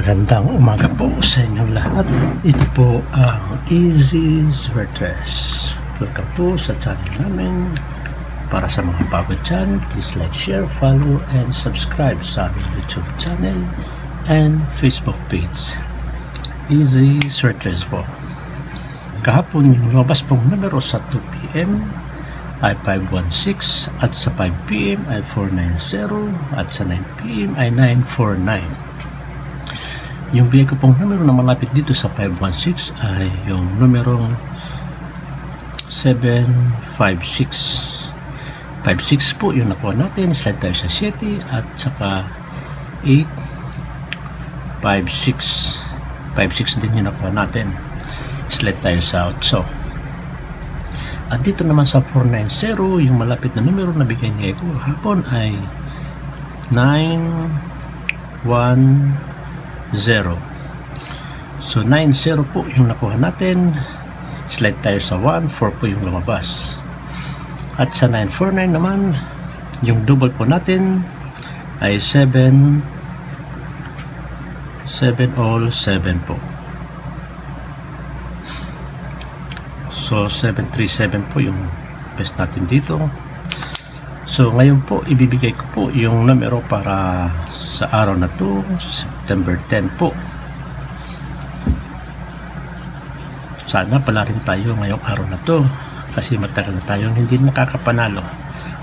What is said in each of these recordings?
Magandang umaga po sa inyong lahat. Ito po ang Easy Sweaters. Welcome po sa channel namin. Para sa mga bago dyan, please like, share, follow, and subscribe sa aming YouTube channel and Facebook page. Easy Sweaters po. Kahapon yung lumabas pong numero sa 2 PM ay 516 at sa 5 PM ay 490 at sa 9 PM ay 949. Yung bigay ko pong numero na malapit dito sa 516 ay yung numerong 756. 56 po yung nakuha natin. Slide tayo sa 7 at saka 8 56. 56 din yung nakuha natin. Slide tayo sa 8. At dito naman sa 490, yung malapit na numero na bigay niya ko hapon ay 910. So 90 po yung nakuha natin. Slide tayo sa 1, 4 po yung lumabas. At sa 949 naman, yung double po natin ay 7 all 7 po. So 737 po yung best natin dito. So ngayon po ibibigay ko po yung numero para sa araw na to, September 10 po. Sana pala rin tayo ngayong araw na to kasi matagal na tayong hindi nakakapanalo.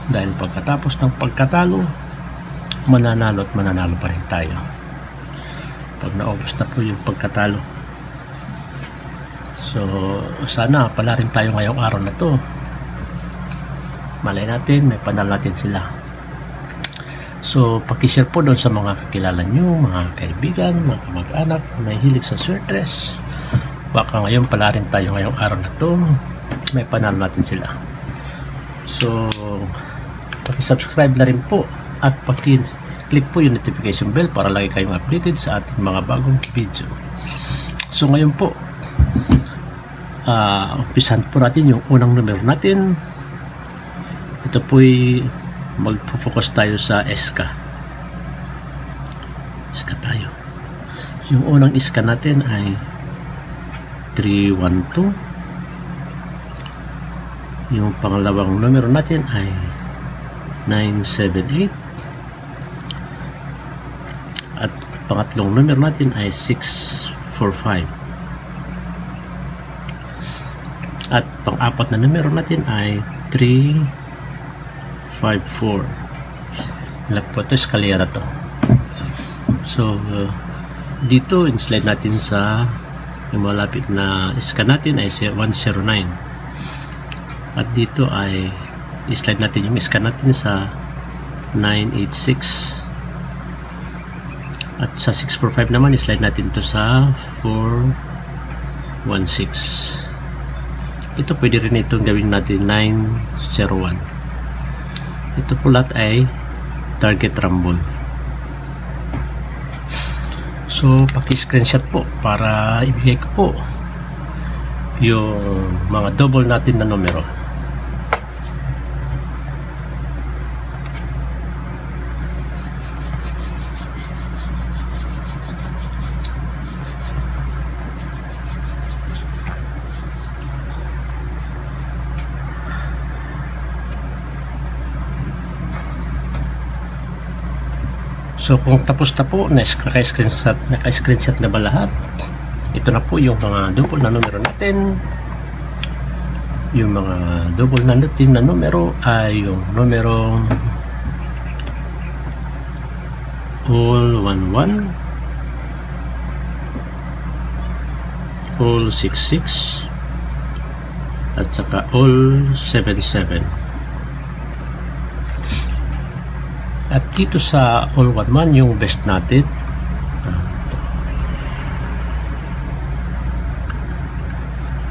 Dahil pagkatapos ng pagkatalo, mananalo at mananalo pa rin tayo. Pag naubos na po yung pagkatalo. So sana pala rin tayo ngayong araw na to. Malay natin, may panalo natin sila. So, pakishare po doon sa mga kakilala nyo, mga kaibigan, mga kamag-anak, may hilig sa sweaters. Baka ngayon pala rin tayo ngayong araw na to, may panalo natin sila. So, pakisubscribe na rin po at pakiclick po yung notification bell para lagi kayong updated sa ating mga bagong video. So, ngayon po, umpisahan po natin yung unang numero natin. Ito po'y magpo-focus tayo sa SK. SK tayo. Yung unang SK natin ay 312. Yung pangalawang numero natin ay 978. At pangatlong numero natin ay 645. At pang-apat na numero natin ay 354. Lahat po ito, eskalera to. So, dito, in-slide natin sa yung malapit na iska natin ay 109. At dito ay i-slide natin yung iska natin sa 986. At sa 645 naman, i-slide natin to sa 416. Ito, pwede rin itong gawin natin 901. Ito po lahat ay target rumble. So, paki-screenshot po para ibigay ko po yung mga double natin na numero. So kung tapos na po, naka-screenshot na ba lahat? Ito na po yung mga double na numero natin. Yung mga double na natin na numero ay yung numerong all 11, all 66, at saka all 77. At dito sa all 11 yung best natin.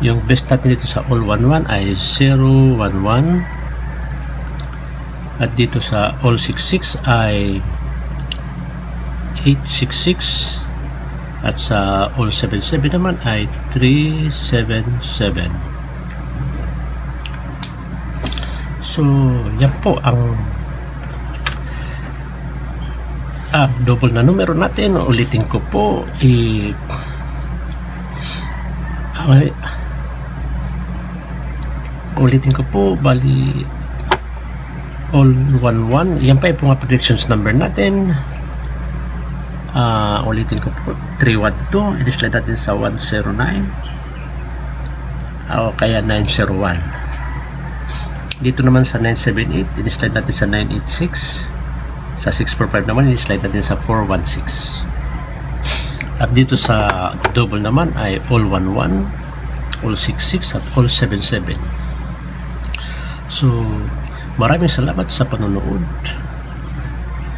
Yung best natin dito sa all 11 ay 011. At dito sa all 66 ay 866. At sa all 77 naman ay 377. So yan po ang double na numero natin. Ulitin ko po, bali all 11. Yan pa yung mga predictions number natin. Ulitin ko po, 312, i-slide natin sa 109 o kaya 901. Dito naman sa 978, i-slide natin sa 986. Sa 645 naman, i-slide natin sa 416. At dito sa double naman ay all 11, all 66 at all 77. So maraming salamat sa panonood.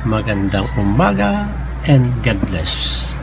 Magandang umaga and God bless.